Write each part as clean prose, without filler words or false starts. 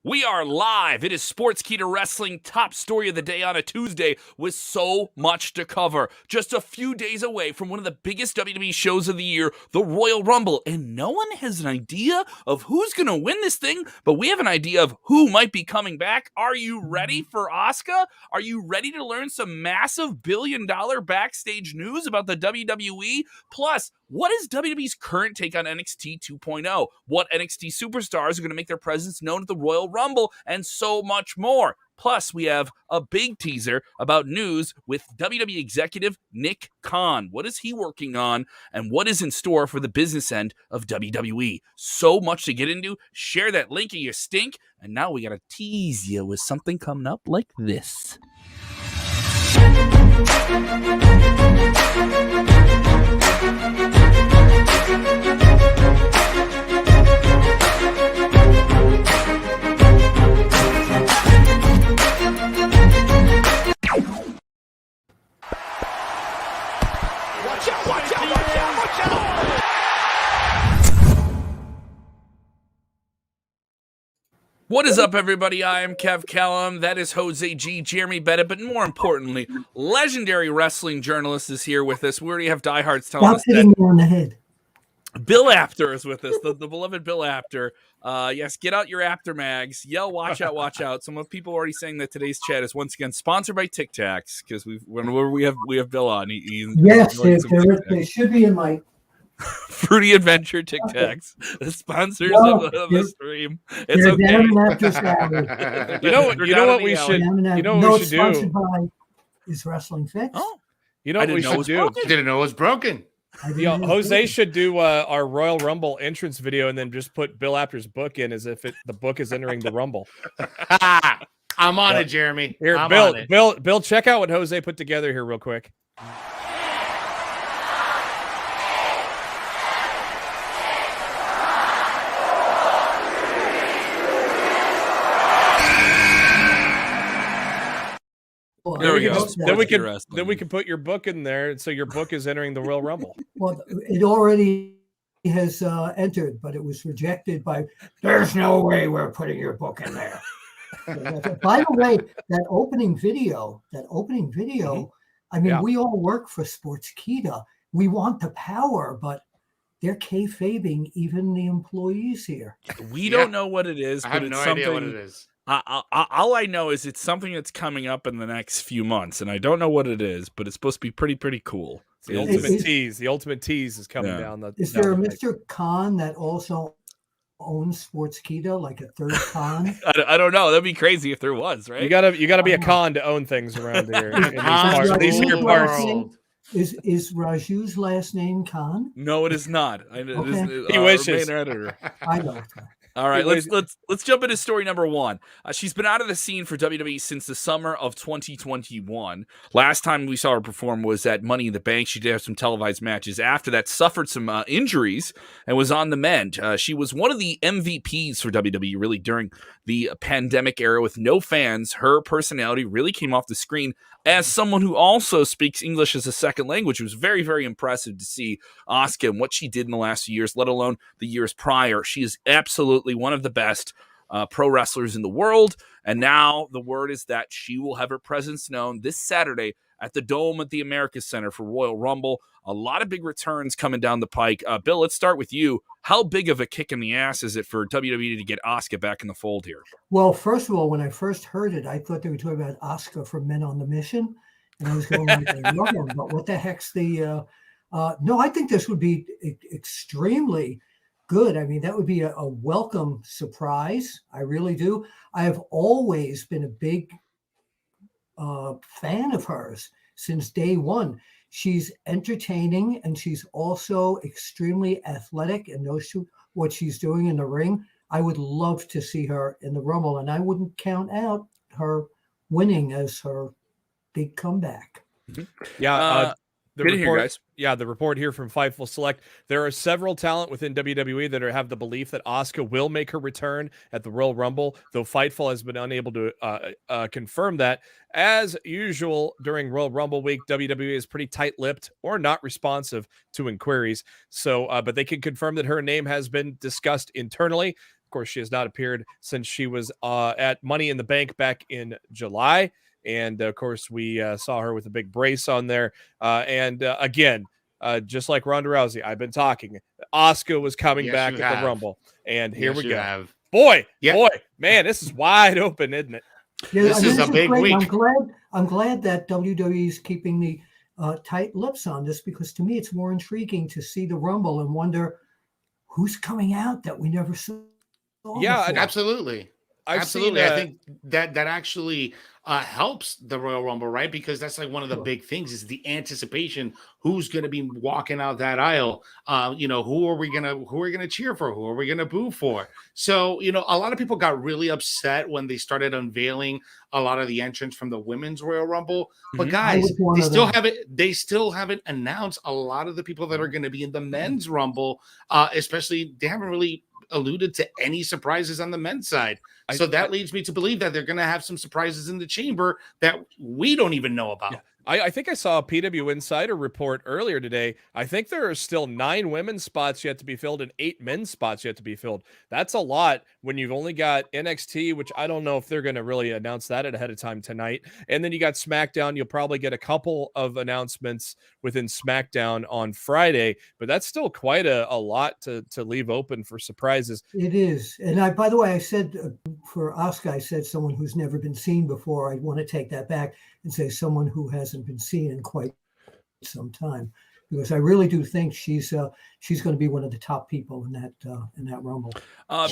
We are live. It is Sportskeeda Wrestling, top story of the day on a Tuesday with so much to cover. Just a few days away from one of the biggest WWE shows of the year, the Royal Rumble. And no one has an idea of who's going to win this thing, but we have an idea of who might be coming back. Are you ready for Asuka? Are you ready to learn some massive billion-dollar backstage news about the WWE? Plus, what is WWE's current take on NXT 2.0? What NXT superstars are going to make their presence known at the Royal Rumble? And so much more. Plus, we have a big teaser about news with WWE executive Nick Khan. What is he working on? And what is in store for the business end of WWE? So much to get into. Share that link in your stink. And now we got to tease you with something coming up like this. What is up, everybody? I am Kev Callum. That is Jose G, Jeremy Bennett, but more importantly, legendary wrestling journalist is here with us. We already have diehards telling us that on the head. Bill Apter is with us, the beloved Bill Apter. Yes, get out your Apter mags. Yell, watch out, watch out. Some of people already saying that today's chat is once again sponsored by Tic Tacs, because whenever we have Bill on, yes, there should be in my Fruity Adventure Tic Tacs, the sponsors of the stream. It's okay. You know what we should do? By is Wrestling Fix. Oh, you know what we should do? I didn't know it was broken. Jose should do our Royal Rumble entrance video and then just put Bill Apter's book in as if the book is entering the Rumble. I'm on it, Jeremy. Here, Bill, check out what Jose put together here real quick. There we go. Then we can put your book in there, so your book is entering the Royal Rumble. Well, it already has entered, but it was rejected by. There's no way we're putting your book in there. By the way, that opening video. I mean, we all work for Sportskeeda. We want the power, but they're kayfabing even the employees here. We don't know what it is. I have no idea what it is. All I know is it's something that's coming up in the next few months, and I don't know what it is, but it's supposed to be pretty cool. The ultimate tease. The ultimate tease is coming down. Is there a Mr. Khan that also owns Sportskeeda, like a third Khan? I don't know. That'd be crazy if there was, right? You gotta be a Khan to own things around here. These parts. Is Raju's last name Khan? No, it is not. He wishes. Editor. I know. All right, let's jump into story number one. She's been out of the scene for WWE since the summer of 2021. Last time we saw her perform was at Money in the Bank. She did have some televised matches. After that, suffered some injuries and was on the mend. She was one of the MVPs for WWE really during the pandemic era with no fans. Her personality really came off the screen as someone who also speaks English as a second language. It was very, very impressive to see Asuka and what she did in the last few years, let alone the years prior. She is absolutely one of the best pro wrestlers in the world. And now the word is that she will have her presence known this Saturday at the Dome at the America Center for Royal Rumble. A lot of big returns coming down the pike. Bill, let's start with you. How big of a kick in the ass is it for WWE to get Asuka back in the fold here? Well, first of all, when I first heard it, I thought they were talking about Asuka from Men on the Mission. And I was going like, but what the heck's the... no, I think this would be extremely good. I mean, that would be a welcome surprise. I really do. I have always been a big fan of hers since day one. She's entertaining and she's also extremely athletic and knows what she's doing in the ring. I would love to see her in the Rumble, and I wouldn't count out her winning as her big comeback. Yeah. The Good report, to hear, guys. Yeah, the report here from Fightful Select. There are several talent within WWE that have the belief that Asuka will make her return at the Royal Rumble, though Fightful has been unable to confirm that. As usual, during Royal Rumble week, WWE is pretty tight-lipped or not responsive to inquiries. So, but they can confirm that her name has been discussed internally. Of course, she has not appeared since she was at Money in the Bank back in July. And of course, we saw her with a big brace on there. Again, just like Ronda Rousey, I've been talking. Asuka was coming back at the Rumble. And here we go. Boy, man, this is wide open, isn't it? Yeah, this is a big week. I'm glad that WWE is keeping the tight lips on this, because to me it's more intriguing to see the Rumble and wonder who's coming out that we never saw. Yeah, before. Absolutely. Absolutely. I think that actually helps the Royal Rumble, right? Because that's like one of the big things is the anticipation. Who's going to be walking out that aisle? Who are we gonna cheer for? Who are we gonna boo for? So, a lot of people got really upset when they started unveiling a lot of the entrants from the Women's Royal Rumble. But guys, they still haven't announced a lot of the people that are going to be in the Men's Rumble. Especially, they haven't really alluded to any surprises on the men's side. So that leads me to believe that they're going to have some surprises in the chamber that we don't even know about. Yeah. I think I saw a PW Insider report earlier today. I think there are still 9 women's spots yet to be filled and 8 men's spots yet to be filled. That's a lot when you've only got NXT, which I don't know if they're going to really announce that ahead of time tonight. And then you got SmackDown. You'll probably get a couple of announcements within SmackDown on Friday, but that's still quite a lot to leave open for surprises. It is. And by the way, I said for Asuka, I said someone who's never been seen before. I want to take that back and say someone who hasn't been seen in quite some time, because I really do think she's going to be one of the top people in that Rumble.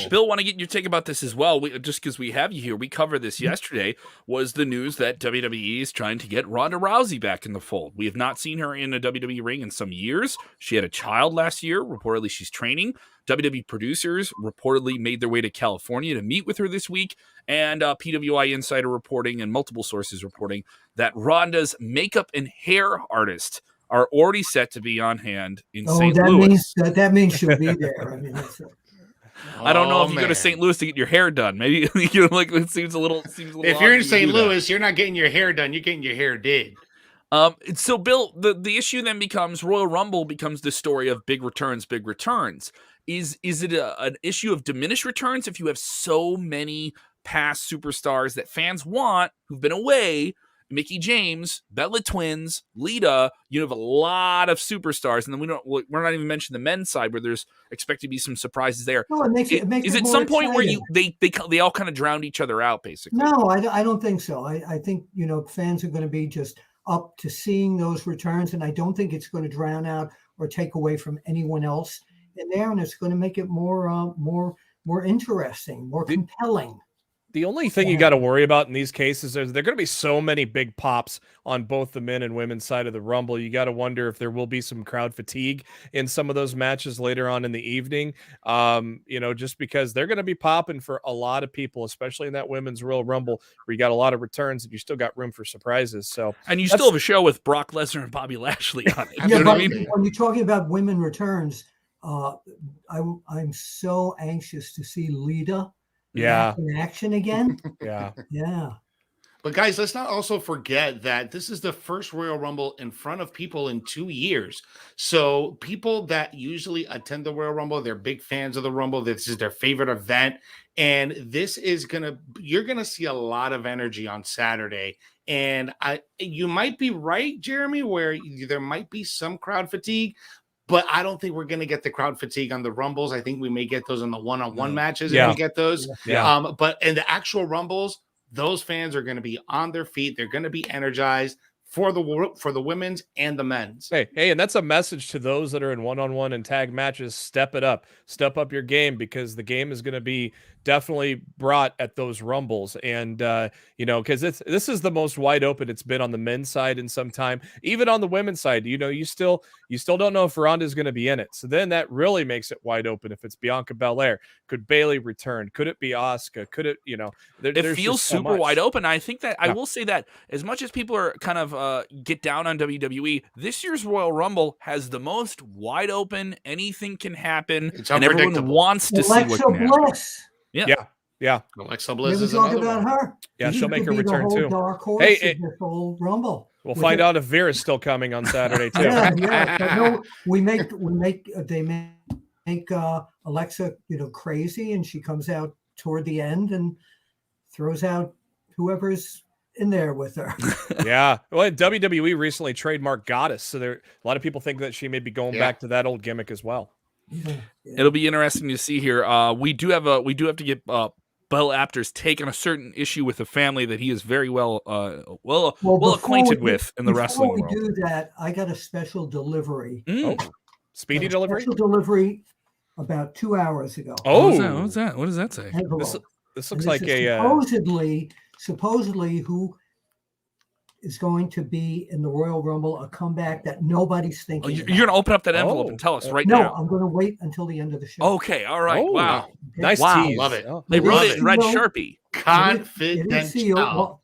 Bill, want to get your take about this as well? Just because we have you here, we covered this yesterday. Was the news that WWE is trying to get Ronda Rousey back in the fold? We have not seen her in a WWE ring in some years. She had a child last year. Reportedly, she's training. WWE producers reportedly made their way to California to meet with her this week, and PWI Insider reporting and multiple sources reporting that Ronda's makeup and hair artist are already set to be on hand in St. Louis. That means she'll be there. I mean, I don't know if you go to St. Louis to get your hair done. Maybe it seems a little. If you're in St. Louis, you're not getting your hair done. You're getting your hair did. So, Bill, the issue then becomes Royal Rumble becomes the story of big returns, big returns. Is it an issue of diminished returns if you have so many past superstars that fans want who've been away? Mickie James, Bella Twins, Lita, you have a lot of superstars, and then we're not even mentioning the men's side where there's expected to be some surprises there. No, it makes is it some point where they all kind of drowned each other out, basically? No, I don't think so. I think fans are going to be just up to seeing those returns, and I don't think it's going to drown out or take away from anyone else in there, and it's going to make it more interesting, more compelling. The only thing you got to worry about in these cases is there are going to be so many big pops on both the men and women's side of the Rumble. You got to wonder if there will be some crowd fatigue in some of those matches later on in the evening. Just because they're going to be popping for a lot of people, especially in that women's Royal Rumble where you got a lot of returns and you still got room for surprises. So, and you still have a show with Brock Lesnar and Bobby Lashley on it. Yeah, but when you're talking about women returns, I'm so anxious to see Lita. In action again. Yeah. But guys, let's not also forget that this is the first Royal Rumble in front of people in 2 years. So people that usually attend the Royal Rumble, they're big fans of the Rumble. This is their favorite event. And this is you're going to see a lot of energy on Saturday. And you might be right, Jeremy, where there might be some crowd fatigue, but I don't think we're going to get the crowd fatigue on the Rumbles. I think we may get those in the one-on-one matches. If we get those. Yeah. But in the actual Rumbles, those fans are going to be on their feet. They're going to be energized for the women's and the men's. Hey, and that's a message to those that are in one-on-one and tag matches. Step it up. Step up your game, because the game is going to be definitely brought at those Rumbles. And, because this is the most wide open it's been on the men's side in some time. Even on the women's side, you still don't know if Ronda is going to be in it. So then that really makes it wide open. If it's Bianca Belair, could Bayley return? Could it be Asuka? Could it, it feels super wide open. I think that I will say that as much as people are kind of get down on WWE, this year's Royal Rumble has the most wide open. Anything can happen, and everyone wants to see what can happen. Yeah. Alexa Bliss is another one. Her. Yeah, she'll make her return too. Dark horse in this whole Rumble. We'll find out if Vera's still coming on Saturday too. Yeah. They make a Alexa, crazy, and she comes out toward the end and throws out whoever's in there with her. Yeah. Well, WWE recently trademarked Goddess, so a lot of people think that she may be going back to that old gimmick as well. Yeah. It'll be interesting to see here. We do have to get Bill Apter's take on a certain issue with a family that he is very well acquainted with in the wrestling world. Before we do that, I got a special delivery. Speedy delivery? Special delivery about 2 hours ago. Oh, what was that? What does that say? This looks like supposedly who is going to be in the Royal Rumble, a comeback that nobody's thinking. You're going to open up that envelope and tell us right now? now. No, I'm going to wait until the end of the show. Okay, all right. Wow. Okay. Nice tease. Love it. They wrote it in red Sharpie. Confidential.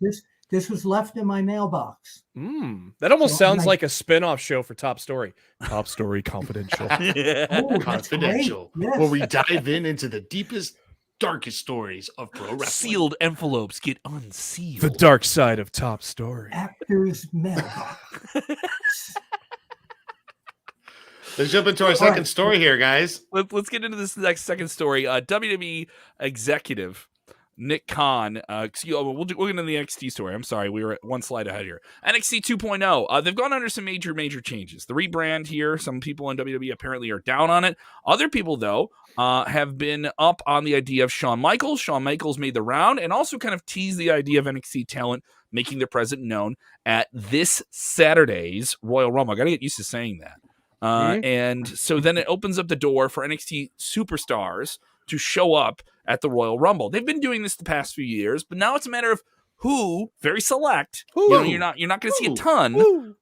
This was left in my mailbox. That almost sounds like a spin-off show for Top Story. Top Story Confidential. Confidential. Yes. Where we dive into the deepest, darkest stories of pro wrestling. Sealed envelopes get unsealed. The dark side of Top Story. Actors mailbox. Let's jump into our second story here, guys. Let's get into this next second story. WWE executive Nick Khan. We'll get into the NXT story. I'm sorry, we were one slide ahead here. NXT 2.0. They've gone under some major changes. The rebrand here. Some people in WWE apparently are down on it. Other people, though, have been up on the idea of Shawn Michaels. Shawn Michaels made the round and also kind of teased the idea of NXT talent making their presence known at this Saturday's Royal Rumble. I got to get used to saying that. And so then it opens up the door for NXT superstars to show up at the Royal Rumble. They've been doing this the past few years, but now it's a matter of who, very select. You're not going to see a ton.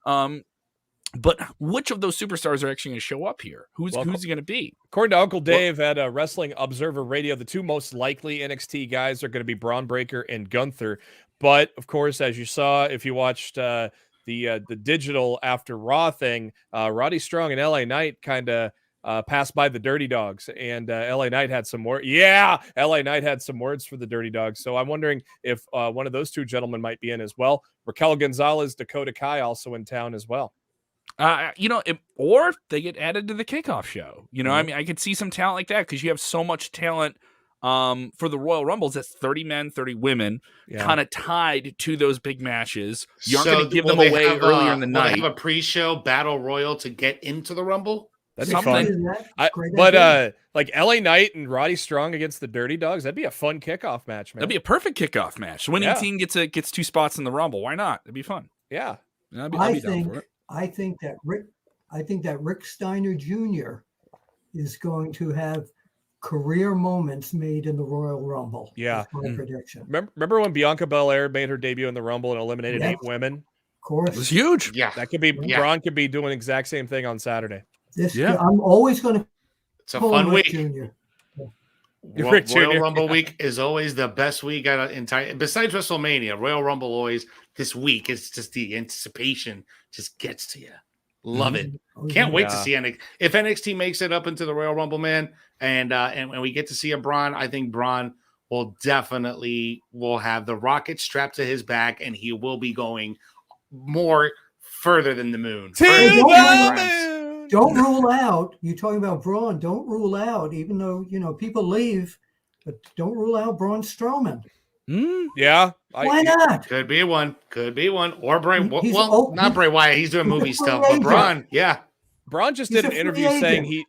But which of those superstars are actually going to show up here? Who's it going to be? According to Uncle Dave at Wrestling Observer Radio, the two most likely NXT guys are going to be Braun Breaker and Gunther. But of course, as you saw, if you watched the digital after Raw thing, Roddy Strong and LA Knight kind of passed by the Dirty Dogs, and LA Knight had some more. Yeah, LA Knight had some words for the Dirty Dogs. So I'm wondering if one of those two gentlemen might be in as well. Raquel Gonzalez, Dakota Kai also in town as well. Or they get added to the kickoff show. I mean, I could see some talent like that because you have so much talent for the Royal Rumbles. That's 30 men, 30 women, kind of tied to those big matches. You aren't going to give them away earlier in the night. They have a pre-show battle royal to get into the Rumble. That'd be fun. Like LA Knight and Roddy Strong against the Dirty Dogs, that'd be a fun kickoff match, man. That'd be a perfect kickoff match. The winning team gets two spots in the Rumble. Why not? It'd be fun. Yeah. I think that Rick Steiner Jr. is going to have career moments made in the Royal Rumble. Yeah. That's my prediction. Remember when Bianca Belair made her debut in the Rumble and eliminated 8 women? Of course. It was huge. Yeah. That could be Braun could be doing the exact same thing on Saturday. I'm always going to. It's a fun week. Royal Rumble week is always the best week besides WrestleMania. Royal Rumble always this week. It's just the anticipation just gets to you. Love it. Can't wait to see if NXT makes it up into the Royal Rumble, man, and we get to see a Braun. I think Braun will have the rocket strapped to his back, and he will be going more further than the moon. Don't rule out. You're talking about Braun. Don't rule out, even though people leave, but don't rule out Braun Strowman. Yeah. Why not? Could be one. Or Bray. Not Bray Wyatt. He's doing movie stuff, but Braun. Yeah. Braun just did an interview saying he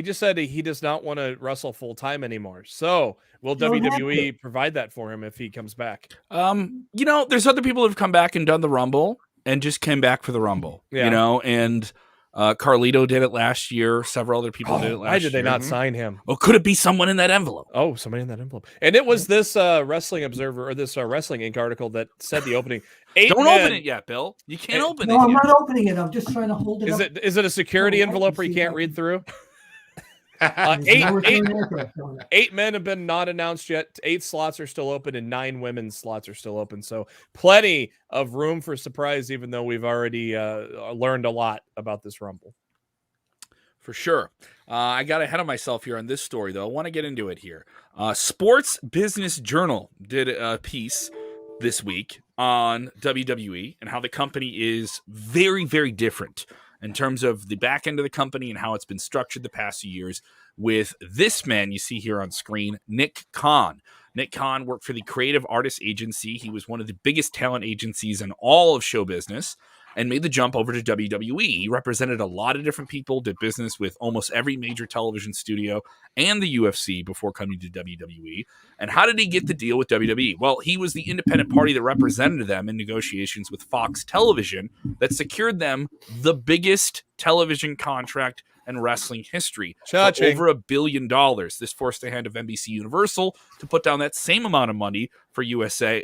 just said he does not want to wrestle full time anymore. So will WWE provide that for him if he comes back? There's other people who've come back and done the Rumble and just came back for the Rumble. And Carlito did it last year. Several other people did it last year. Why did they not sign him? Oh, could it be someone in that envelope? Oh, somebody in that envelope. And it was this Wrestling Observer or this Wrestling Inc. article that said the opening. Don't open it yet, Bill. You can't open it. No, I'm not opening it. I'm just trying to hold it up. Is it a security envelope where you can't read through? 8 men have been not announced yet. 8 slots are still open, and 9 women's slots are still open. So plenty of room for surprise, even though we've already learned a lot about this Rumble. For sure. I got ahead of myself here on this story, though. I want to get into it here. Sports Business Journal did a piece this week on WWE and how the company is very, very different in terms of the back end of the company and how it's been structured the past few years with this man you see here on screen, Nick Khan. Nick Khan worked for the Creative Artists Agency. He was one of the biggest talent agencies in all of show business and made the jump over to WWE. He represented a lot of different people, did business with almost every major television studio and the UFC before coming to WWE. And how did he get the deal with WWE? Well, he was the independent party that represented them in negotiations with Fox Television that secured them the biggest television contract in wrestling history for over $1 billion. This forced the hand of NBC Universal to put down that same amount of money for USA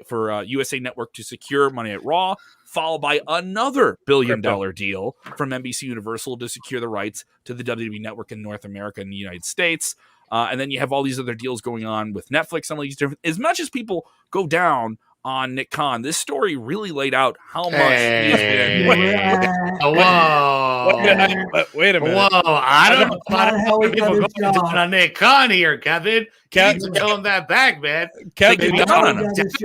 Network to secure Monday Night Raw, followed by another $1 billion deal from NBC Universal to secure the rights to the WWE Network in North America and the United States. And then you have all these other deals going on with Netflix and all these different. As much as people go down on Nick Khan, this story really laid out how much he has been. Wait a minute. Whoa, I don't know how people go down on Nick Khan here, Kevin. You need to tell him that back, man. Kevin, maybe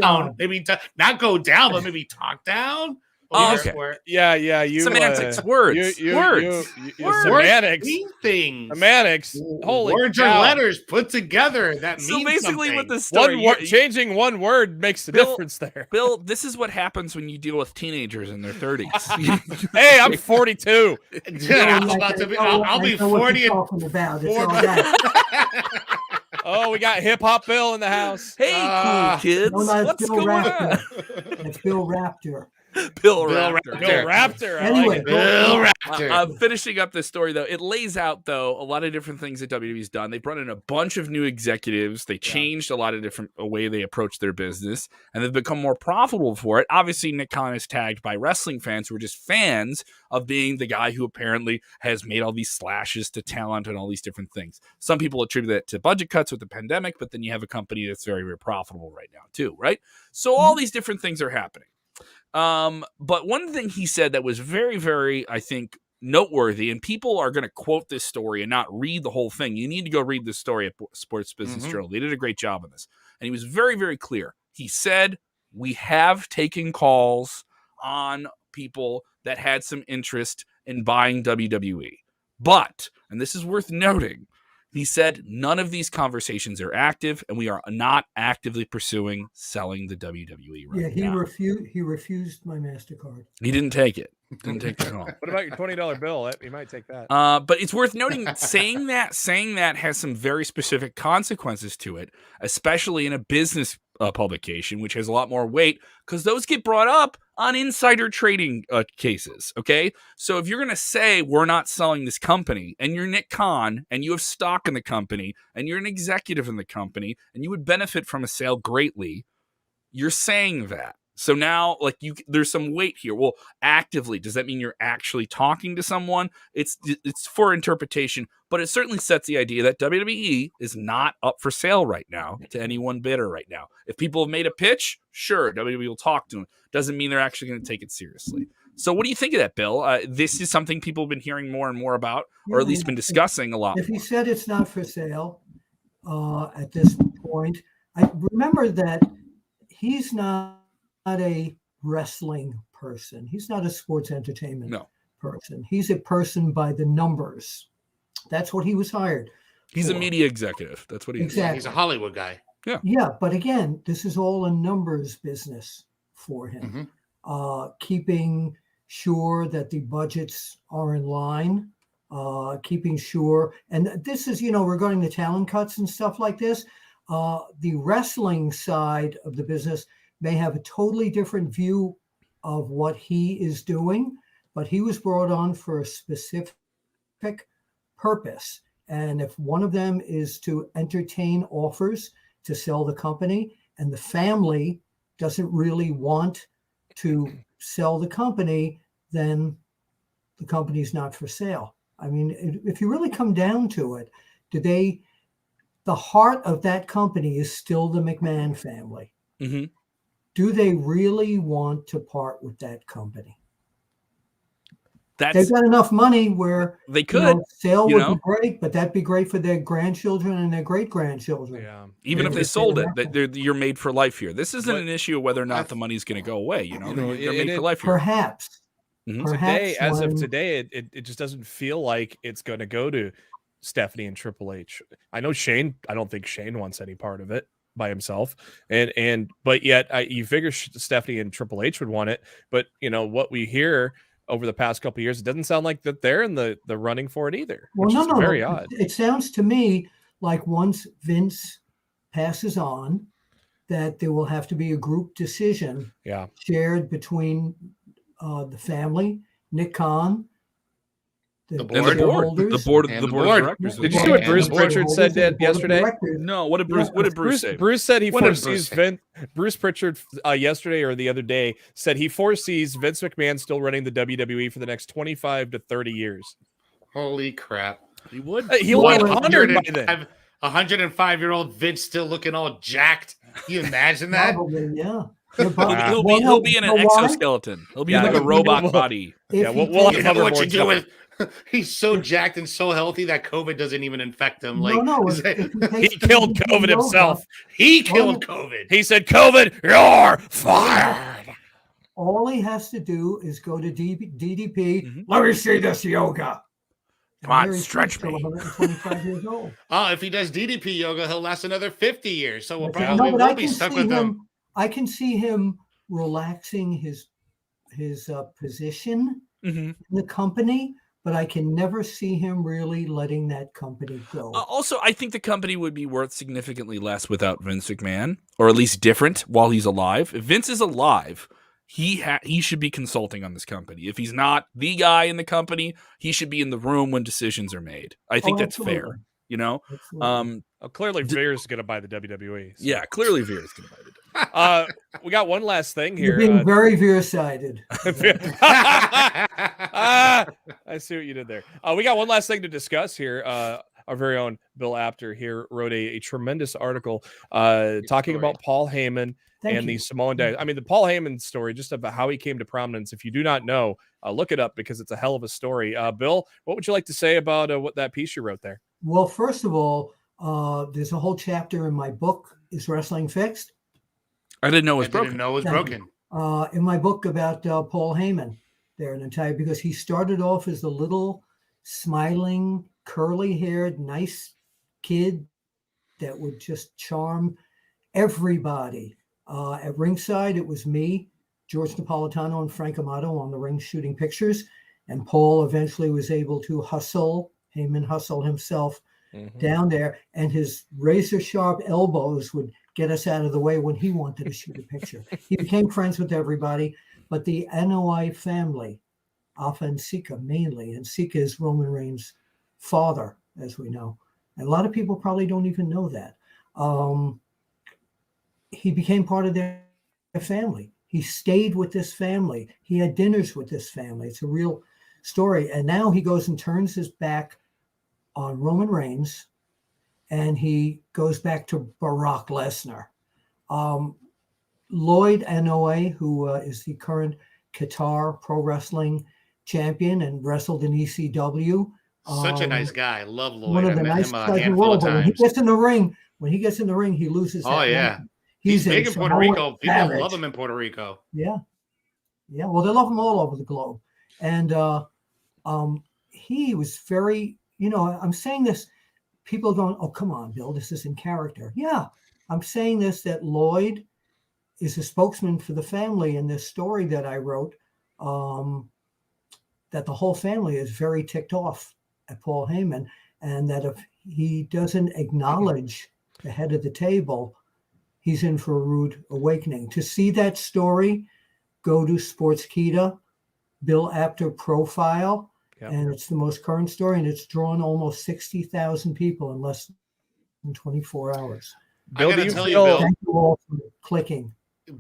down. Maybe not go down, but maybe talk down. Okay. Yeah. You semantics, words. Semantics. Mean things. Semantics. Holy words cow. or letters put together that means so basically something. with the story, changing one word makes a difference there. Bill, this is what happens when you deal with teenagers in their 30s. Hey, I'm 42. Dude, I'll be 40 Oh, we got Hip Hop Bill in the house. Hey, cool kids. What's Bill going Raptor. on? It's Bill Raptor. Bill Raptor. Anyway, Bill Raptor. I'm finishing up this story, though. It lays out, though, a lot of different things that WWE's done. They brought in a bunch of new executives. They changed a lot of different way they approach their business, and they've become more profitable for it. Obviously, Nick Khan is tagged by wrestling fans who are just fans of being the guy who apparently has made all these slashes to talent and all these different things. Some people attribute that to budget cuts with the pandemic, but then you have a company that's very, very profitable right now, too, right? So all these different things are happening. But one thing he said that was very, very, I think, noteworthy, and people are going to quote this story and not read the whole thing. You need to go read this story at Sports Business Journal. They did a great job on this. And he was very, very clear. He said, we have taken calls on people that had some interest in buying WWE. But, and this is worth noting, he said none of these conversations are active, and we are not actively pursuing selling the WWE right now. He refused my MasterCard. He didn't take it. Didn't take the call. What about your $20 bill? You might take that. But it's worth noting saying that has some very specific consequences to it, especially in a business publication, which has a lot more weight because those get brought up on insider trading cases. Okay. So if you're going to say we're not selling this company and you're Nick Khan and you have stock in the company and you're an executive in the company and you would benefit from a sale greatly, you're saying that. So now, there's some weight here. Well, actively, does that mean you're actually talking to someone? It's for interpretation, but it certainly sets the idea that WWE is not up for sale right now to any one bidder right now. If people have made a pitch, sure, WWE will talk to them. Doesn't mean they're actually going to take it seriously. So what do you think of that, Bill? This is something people have been hearing more and more about, or at least been discussing a lot. If he said it's not for sale at this point, I remember that he's not a wrestling person. He's not a sports entertainment person. He's a person by the numbers. That's what he was hired. He's a media executive. That's what he is. Exactly. He's a Hollywood guy. Yeah, but again, this is all a numbers business for him. Keeping sure that the budgets are in line, keeping sure, and this is, regarding the talent cuts and stuff like this, the wrestling side of the business may have a totally different view of what he is doing, but he was brought on for a specific purpose. And if one of them is to entertain offers to sell the company, and the family doesn't really want to sell the company, then the company's not for sale. I mean, if you really come down to it, the heart of that company is still the McMahon family. Mm-hmm. Do they really want to part with that company? They've got enough money where they could. Sale would be great, but that'd be great for their grandchildren and their great-grandchildren. Yeah. Even if they sold it, you're made for life here. This isn't an issue of whether or not the money's going to go away. You're made for life here. Perhaps. Today, as of today, it just doesn't feel like it's going to go to Stephanie and Triple H. I know Shane. I don't think Shane wants any part of it by himself, but yet you figure Stephanie and Triple H would want it. But what we hear over the past couple of years, it doesn't sound like that they're in the running for it either. Well, which is very odd. It sounds to me like once Vince passes on, that there will have to be a group decision shared between the family, Nick Khan, the board of directors. Did you see what Bruce Pritchard said yesterday? No, what did Bruce say? Bruce said he foresees Bruce Pritchard yesterday or the other day said he foresees Vince McMahon still running the WWE for the next 25 to 30 years. Holy crap! He would. He'll be 100 by then. 105-year-old Vince still looking all jacked. Can you imagine that? Probably, yeah. He'll be in an exoskeleton. He'll be in like a robot body. We'll have what you do with. He's so jacked and so healthy that COVID doesn't even infect him. He killed COVID himself. He killed COVID. He said, "COVID, you're fired." All he has to do is go to DDP. Let me see this yoga. Come on, stretch me. 125 years old. If he does DDP yoga, he'll last another 50 years. So we'll probably won't be stuck with him. I can see him relaxing his position in the company, but I can never see him really letting that company go. Also, I think the company would be worth significantly less without Vince McMahon, or at least different while he's alive. If Vince is alive, he should be consulting on this company. If he's not the guy in the company, he should be in the room when decisions are made. I think that's fair. Clearly Veer's going to buy the WWE. So. Yeah, clearly Veer's going to buy the WWE. We got one last thing here. You're being very Veer-sided. I see what you did there. We got one last thing to discuss here. Our very own Bill Apter here wrote a tremendous article talking about Paul Heyman the Samoan Dynasty. I mean, the Paul Heyman story, just about how he came to prominence. If you do not know, look it up because it's a hell of a story. Bill, what would you like to say about what that piece you wrote there? Well, first of all, there's a whole chapter in my book, Is Wrestling Fixed? I didn't know it was broken. Didn't know it was broken. In my book about Paul Heyman, there an entire, because he started off as a little smiling, curly-haired, nice kid that would just charm everybody. At ringside, it was me, George Napolitano, and Frank Amato on the ring shooting pictures, and Paul eventually was able to Heyman hustle himself down there, and his razor-sharp elbows would get us out of the way when he wanted to shoot a picture. He became friends with everybody, but the Anoa'i family, Alpha and Sika mainly, and Sika is Roman Reigns' father, as we know. And a lot of people probably don't even know that. He became part of their family. He stayed with this family. He had dinners with this family. It's a real story. And now he goes and turns his back on Roman Reigns, and he goes back to Brock Lesnar. Lloyd Anoa'i, who is the current Qatar Pro Wrestling champion and wrestled in ECW. Such a nice guy. Love Lloyd. One of the nicest guys in the world. But when he gets in the ring, he loses. Oh, yeah. He's big in Puerto Rico. People love him in Puerto Rico. Yeah. Yeah. Well, they love him all over the globe. And he was very, I'm saying this, people going, oh, come on, Bill, this is in character. Yeah. I'm saying this, that Lloyd is a spokesman for the family in this story that I wrote, that the whole family is very ticked off at Paul Heyman, and that if he doesn't acknowledge the head of the table, he's in for a rude awakening. To see that story, go to Sportskeeda, Bill Apter profile, and it's the most current story, and it's drawn almost 60,000 people in less than 24 hours. Bill, thank you all for clicking.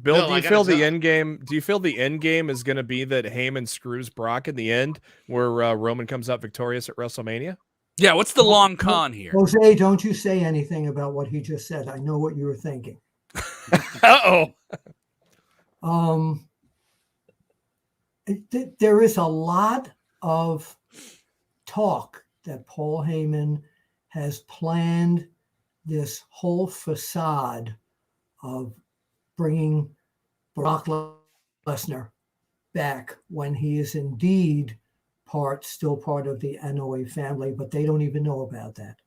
Bill, do you feel the end game? Do you feel the end game is going to be that Heyman screws Brock in the end, where Roman comes out victorious at WrestleMania? Yeah, what's the long con here? Jose, don't you say anything about what he just said. I know what you were thinking. There is a lot of talk that Paul Heyman has planned this whole facade of bringing Brock Lesnar back when he is indeed still part of the NOA family, but they don't even know about that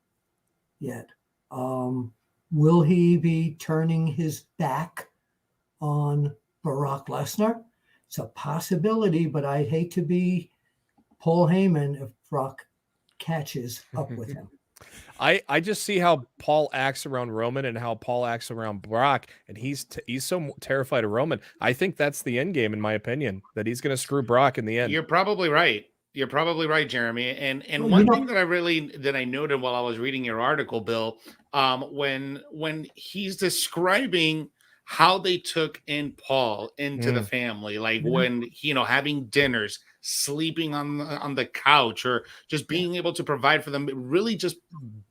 yet. Will he be turning his back on Brock Lesnar? It's a possibility, but I'd hate to be Paul Heyman if Brock catches up with him. I just see how Paul acts around Roman and how Paul acts around Brock, and he's so terrified of Roman. I think that's the end game, in my opinion, that he's going to screw Brock in the end. You're probably right. You're probably right, Jeremy. And one thing that I noted while I was reading your article, Bill, when he's describing how they took in Paul into the family, like when having dinners, sleeping on the couch, or just being able to provide for them, really just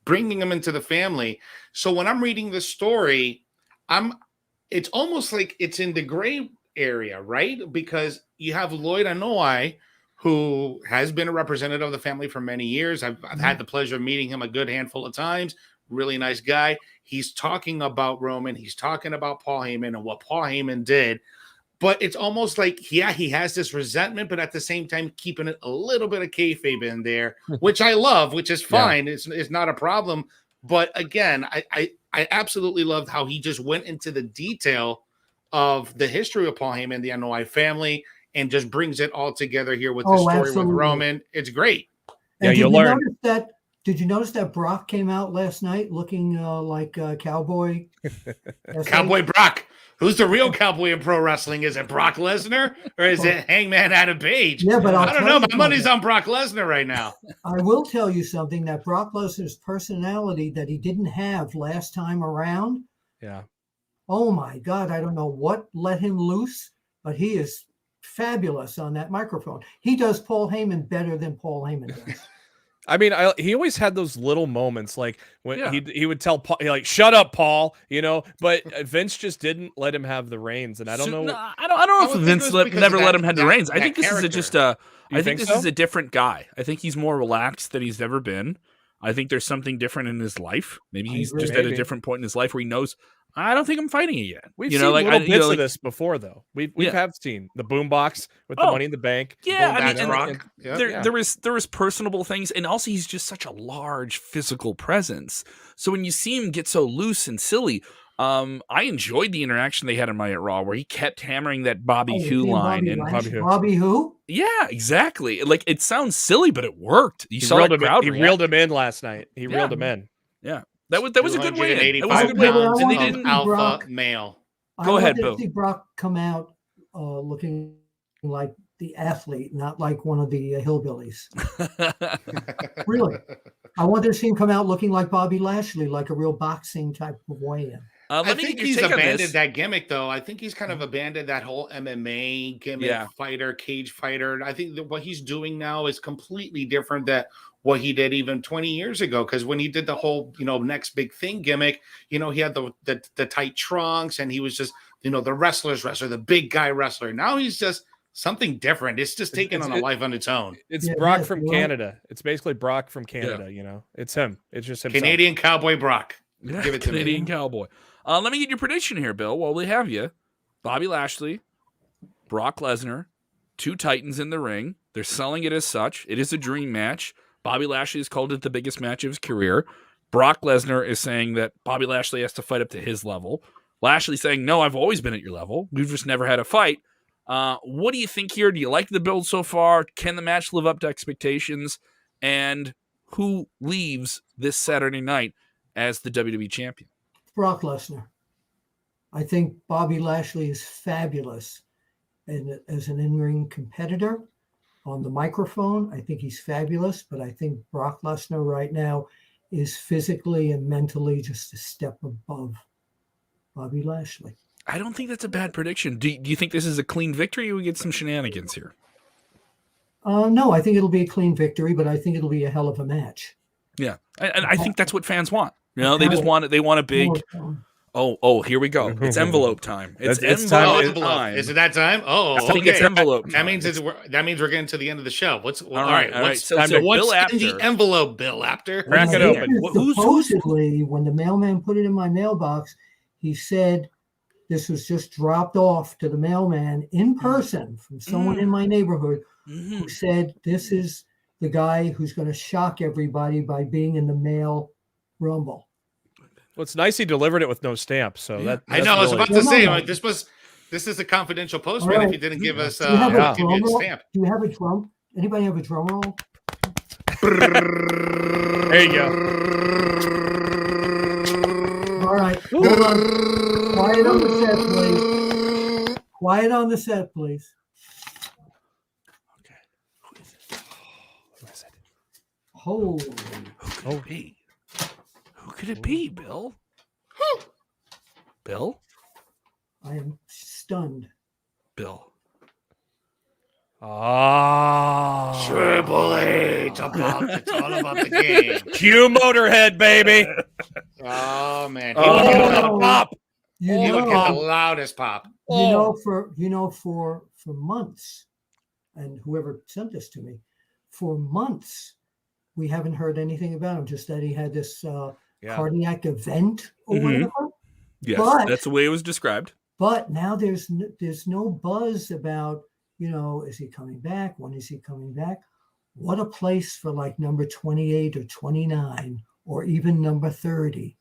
bringing them into the family. So when I'm reading the story, it's almost like it's in the gray area, right? Because you have Lloyd Anoa'i, who has been a representative of the family for many years. I've had the pleasure of meeting him a good handful of times. Really nice guy. He's talking about Roman. He's talking about Paul Heyman and what Paul Heyman did. But it's almost like, he has this resentment, but at the same time, keeping it a little bit of kayfabe in there, which I love, which is fine. Yeah. It's not a problem. But again, I absolutely loved how he just went into the detail of the history of Paul Heyman, the NOI family, and just brings it all together here with the story absolutely. With Roman. It's great. And you'll learn. Did you notice that Brock came out last night looking like Cowboy? Cowboy Brock. Who's the real cowboy in pro wrestling? Is it Brock Lesnar or is it Hangman Adam Page? Yeah, but I don't know. My money's on Brock Lesnar right now. I will tell you something, that Brock Lesnar's personality that he didn't have last time around. Yeah. Oh my God. I don't know what let him loose, but he is fabulous on that microphone. He does Paul Heyman better than Paul Heyman does. I mean, he always had those little moments, like when he would tell Paul, like, "Shut up, Paul," but Vince just didn't let him have the reins, and I don't know. I don't know if Vince never let him have the reins. I think this is is a different guy. I think he's more relaxed than he's ever been. I think there's something different in his life. Maybe he's just at a different point in his life where he knows, I don't think I'm fighting it yet. We've seen little bits of this before, though. We have seen the boombox with the Money in the Bank. Yeah, I mean, there was personable things, and also he's just such a large physical presence. So when you see him get so loose and silly, I enjoyed the interaction they had on Monday at Raw, where he kept hammering that Bobby Who line. Bobby Who? Yeah, exactly. Like, it sounds silly, but it worked. You saw that crowd. He reeled him in last night. He reeled him in. Yeah. That was a good win. That was a good win. And they didn't alpha male. Go ahead, Bill. I see Brock come out looking like the athlete, not like one of the hillbillies. Really. I want to see him come out looking like Bobby Lashley, like a real boxing type of weigh-in. I think he's abandoned that gimmick, though. I think he's kind of abandoned that whole MMA gimmick, fighter, cage fighter. I think that what he's doing now is completely different than what he did even 20 years ago. Because when he did the whole, next big thing gimmick, he had the tight trunks, and he was just, the wrestler's wrestler, the big guy wrestler. Now he's just something different. It's just taking on a life on its own. It's Brock from Canada. It's basically Brock from Canada. It's him. It's just himself. Canadian Cowboy Brock. Yeah, give it to Canadian me. Cowboy. Let me get your prediction here, Bill, while we have you. Bobby Lashley, Brock Lesnar, two Titans in the ring. They're selling it as such. It is a dream match. Bobby Lashley has called it the biggest match of his career. Brock Lesnar is saying that Bobby Lashley has to fight up to his level. Lashley saying, no, I've always been at your level. We've just never had a fight. What do you think here? Do you like the build so far? Can the match live up to expectations? And who leaves this Saturday night as the WWE champion? Brock Lesnar. I think Bobby Lashley is fabulous as an in-ring competitor on the microphone. I think he's fabulous, but I think Brock Lesnar right now is physically and mentally just a step above Bobby Lashley. I don't think that's a bad prediction. Do you think this is a clean victory, or we get some shenanigans here? No, I think it'll be a clean victory, but I think it'll be a hell of a match. Yeah, and I think that's what fans want. They just want it. They want a big. Oh, here we go. It's envelope time. It's envelope time. Is it that time? Oh, I think it's envelope time. That means we're getting to the end of the show. All right. So what's in the envelope, Bill Apter? Crack it open. Supposedly, when the mailman put it in my mailbox, he said this was just dropped off to the mailman in person from someone in my neighborhood who said, this is the guy who's going to shock everybody by being in the male Rumble. Well, it's nice he delivered it with no stamp. So that I know. I was really... about to say, like, this is a confidential postman. Right. If you didn't give us Do you have a give you drum a roll? stamp. Do you have a drum? Anybody have a drum roll? There you go. All right. Hold on. Quiet on the set, please. Quiet on the set, please. Okay. Who is it? Who is it? Holy. Who could it be? Who could it be, Bill? Bill? I am stunned. Bill. Ah, Triple H. It's all about the game. Cue Motorhead, baby. Oh man, Oh, he would get the pop. You He would get the know, loudest pop. for months, and whoever sent this to me, for months, we haven't heard anything about him. Just that he had this cardiac event or whatever. Yes, But- that's the way it was described. But now there's no buzz about, is he coming back? When is he coming back? What a place for like number 28 or 29 or even number 30.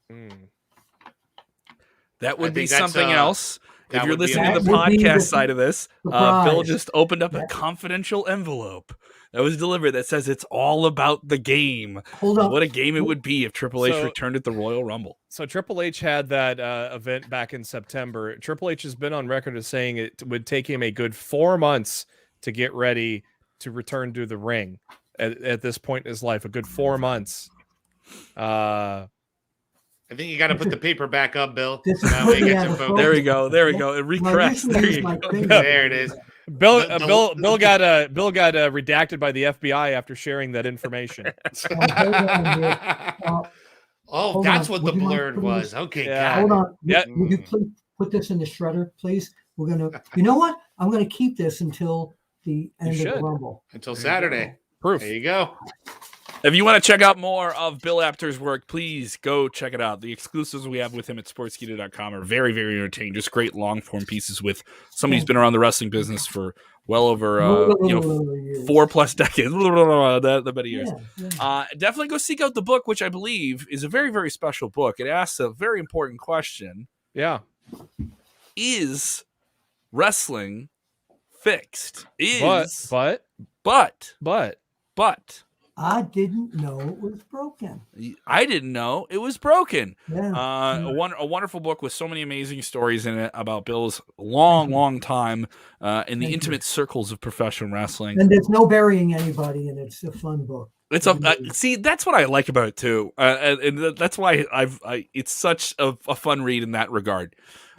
That would be think that's, something else. If that you're would be listening to the amazing. That would be podcast the side of this, surprise. Bill just opened up a confidential envelope that was delivered that says it's all about the game. Hold on. What a game it would be if Triple H So- returned at the Royal Rumble. So Triple H had that event back in September. Triple H has been on record as saying it would take him a good 4 months to get ready to return to the ring at this point in his life. A good 4 months. I think you got to put the paper back up, Bill. This is That way you putting get out some a focus. photo. There we go. There we go. It Now, recrest. this There is you my go. finger. There it is. Bill The- Bill got redacted by the FBI after sharing that information. Hold on here. Oh, Hold that's on. what Would the you mind blurred putting was. this- Okay, Yeah. got Hold it. on. Yeah. Would you please put this in the shredder, please? We're gonna. You know what? I'm gonna keep this until the end of the should. Rumble. Until Saturday. Proof. There you go. If you want to check out more of Bill Apter's work, please go check it out. The exclusives we have with him at sportskeeda.com are very, very entertaining. Just great long form pieces with somebody who's been around the wrestling business for well over 4+ decades, the many years. Yeah. Definitely go seek out the book, which I believe is a very, very special book. It asks a very important question: Yeah. is wrestling fixed? But I didn't know it was broken. I didn't know it was broken. Yeah. A wonderful book with so many amazing stories in it about Bill's long time in the Thank you. intimate circles of professional wrestling. And there's no burying anybody, and it's a fun book. It's see, that's what I like about it too, and that's why it's such a fun read in that regard.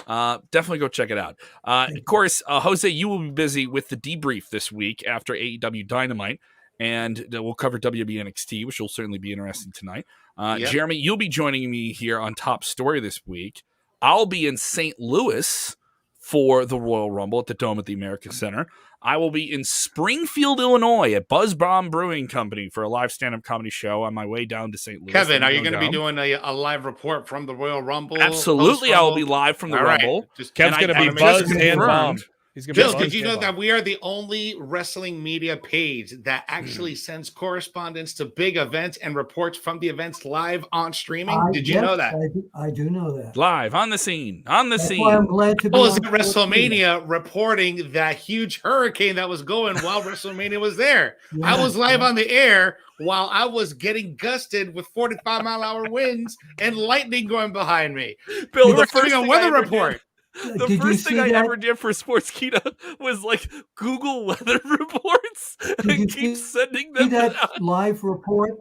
Definitely go check it out. Of course, Jose, you will be busy with the debrief this week after AEW Dynamite. And we'll cover WWE NXT, which will certainly be interesting tonight. Yep. Jeremy, you'll be joining me here on Top Story this week. I'll be in St. Louis for the Royal Rumble at the Dome at the America Center. I will be in Springfield, Illinois at Buzz Bomb Brewing Company for a live stand-up comedy show on my way down to St. Louis. Kevin, are you going to be doing a live report from the Royal Rumble? Absolutely, I will be live from the All right. Rumble. Just- Kev's And going I- to I'm be just buzzed and confirmed. bombed. He's gonna be Bill, buzzed did you and know that bombed. we are the only wrestling media page that actually sends correspondence to big events and reports from the events live on streaming? Did you know that? I do know that. Live on the scene. That's why I'm glad to be. I was on at WrestleMania reporting that huge hurricane that was going while WrestleMania was there. I was live on the air while I was getting gusted with 45-mile-an-hour winds and lightning going behind me. Bill, We the were first doing a thing weather I ever report. did- The Did you first thing see I that? ever did for Sportskeeda was like Google weather reports you and keep see sending See them. that live report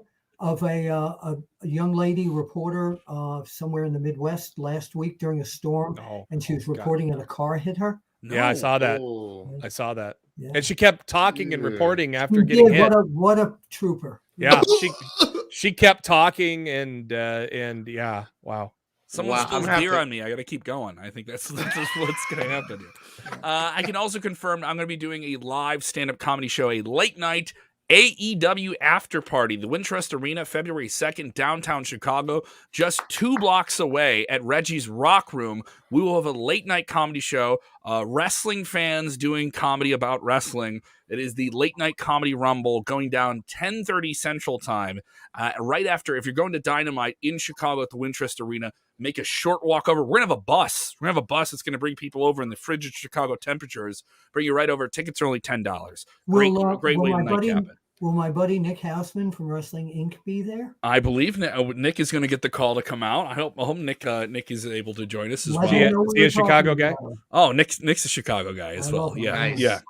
of a young lady reporter somewhere in the Midwest last week during a storm, No. and she was reporting that a car hit her. Yeah, I saw that. Oh. I saw that. Yeah. And she kept talking and reporting after She getting did. hit. What a trooper. Yeah, she kept talking and yeah, wow. Someone Wow, spills I'm gonna beer have to- on me. I got to keep going. I think that's just what's going to happen here. I can also confirm I'm going to be doing a live stand-up comedy show, a late night AEW After Party, the Wintrust Arena, February 2nd, downtown Chicago, just 2 blocks away at Reggie's Rock Room. We will have a late-night comedy show, wrestling fans doing comedy about wrestling. It is the Late-Night Comedy Rumble going down 10:30 Central Time. Right after, if you're going to Dynamite in Chicago at the Wintrust Arena, make a short walk over. We're going to have a bus. We're going to have a bus that's going to bring people over in the frigid Chicago temperatures, bring you right over. Tickets are only $10. Great way to nightcap it. Will my buddy Nick Houseman from Wrestling Inc. be there? I believe Nick is going to get the call to come out. I hope Nick is able to join us as well. Is he a Chicago guy? Oh, Nick's a Chicago guy as well. Yeah, nice. Yeah.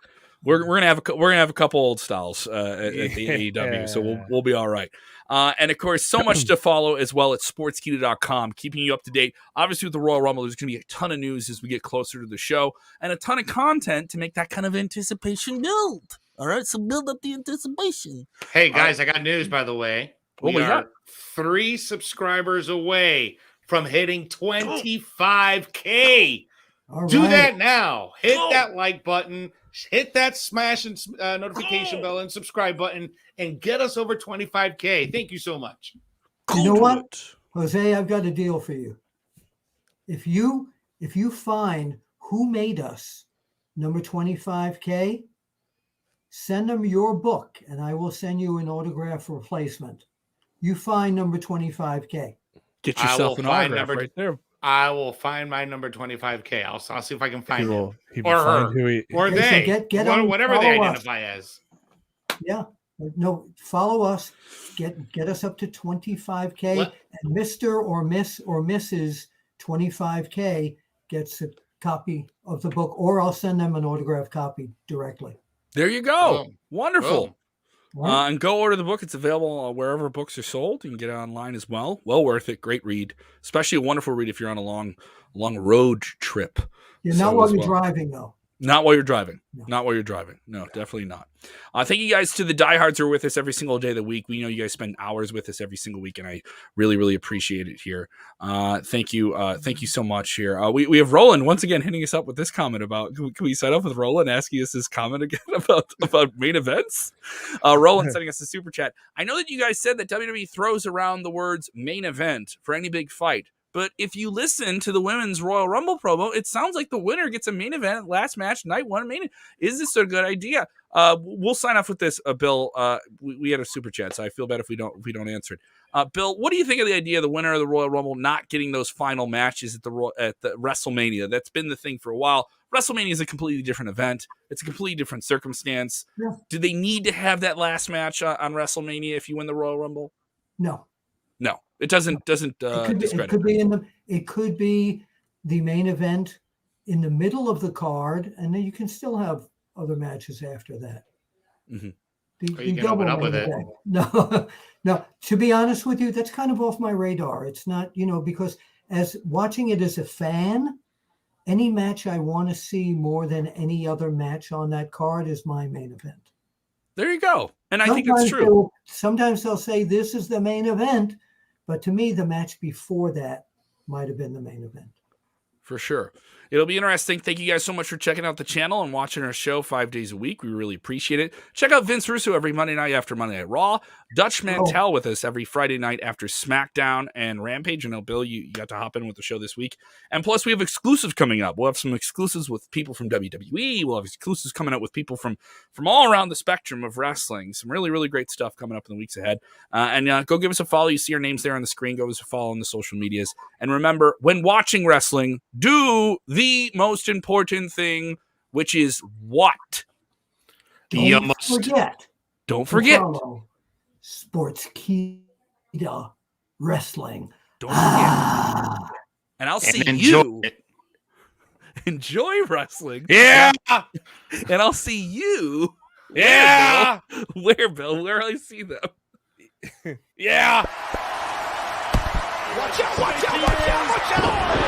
We're gonna have a couple old styles at the AEW, so we'll be all right. And of course, so much to follow as well at Sportskeeda.com, keeping you up to date. Obviously, with the Royal Rumble, there's going to be a ton of news as we get closer to the show, and a ton of content to make that kind of anticipation build. All right, so build up the anticipation. Hey guys, I got news by the way. We are 3 subscribers away from hitting 25K. Do that now. Hit that like button. Hit that smash and notification bell and subscribe button and get us over 25K. Thank you so much. You know what, Jose? I've got a deal for you. If you find who made us number 25K, send them your book and I will send you an autograph replacement. You find number 25K. Get yourself an autograph right there. I will find my number 25K. I'll see if I can find him. Or her. Or they. So get whatever they identify as. Yeah. No, follow us. Get us up to 25K. And Mr. or Miss or Mrs. 25K gets a copy of the book, or I'll send them an autographed copy directly. There you go. Boom. Wonderful. Boom. And go order the book. It's available wherever books are sold. You can get it online as well. Well worth it. Great read. Especially a wonderful read if you're on a long road trip. Yeah, not while you're driving, though. Not while you're driving. No. Not while you're driving. No, definitely not. Thank you guys to the diehards who are with us every single day of the week. We know you guys spend hours with us every single week, and I really, really appreciate it here. Thank you. Thank you so much here. We have Roland once again hitting us up with this comment about, can we set up with Roland asking us this comment again about main events? Roland sending us a super chat. I know that you guys said that WWE throws around the words main event for any big fight. But if you listen to the Women's Royal Rumble promo, it sounds like the winner gets a main event, last match, night one. Is this a good idea? We'll sign off with this, Bill. We had a super chat, so I feel bad if we don't answer it. Bill, what do you think of the idea of the winner of the Royal Rumble not getting those final matches at the WrestleMania? That's been the thing for a while. WrestleMania is a completely different event. It's a completely different circumstance. Yeah. Do they need to have that last match on WrestleMania if you win the Royal Rumble? No. It doesn't discredit. It could be the main event in the middle of the card, and then you can still have other matches after that. Mm-hmm. You can open up with it. No. To be honest with you, that's kind of off my radar. It's not, because as watching it as a fan, any match I want to see more than any other match on that card is my main event. There you go, and I think it's true. Sometimes they'll say this is the main event. But to me, the match before that might have been the main event. For sure. It'll be interesting. Thank you guys so much for checking out the channel and watching our show 5 days a week. We really appreciate it. Check out Vince Russo every Monday night after Monday Night Raw. Dutch Mantel with us every Friday night after SmackDown and Rampage. I know, Bill, you got to hop in with the show this week. And plus, we have exclusives coming up. We'll have some exclusives with people from WWE. We'll have exclusives coming up with people from all around the spectrum of wrestling. Some really, really great stuff coming up in the weeks ahead. And go give us a follow. You see our names there on the screen. Go give us a follow on the social medias. And remember, when watching wrestling, do the most important thing, which is what? Don't forget. Don't forget. Sportskeeda Wrestling. Don't forget. And I'll see you. Enjoy wrestling. Yeah. And I'll see you. Yeah. Where, Bill? Where will I see them? Yeah. Watch out, watch out, watch out, watch out.